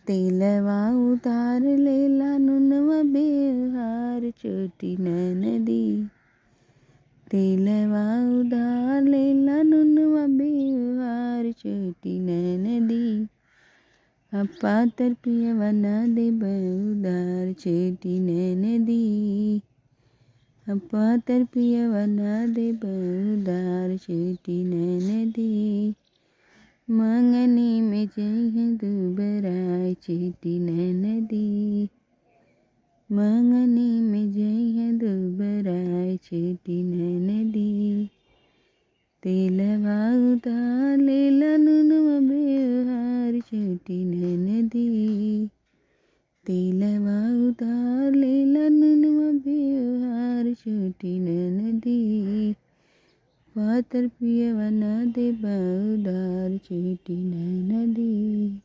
तेलवा उतार लेला नुनवा बेहार छोटी नदी। तेलवा उतार लेला नुनवा बेहार छोटी नदी। पातर पियवा ना दे उधार छोटी नदी। पातर पियवा ना दे उधार छोटी नदी। मंगनी में जइहे दुबराय छोटी नदी। मंगनी में जइहे दुबराय छोटी नदी। तेलवा उतार लेला नुनवा बेहार छोटी नदी। तेलवा उतार लेला नुनवा बेहार छोटी नदी। पातर पियवा ना दे उधार छोटी नदी।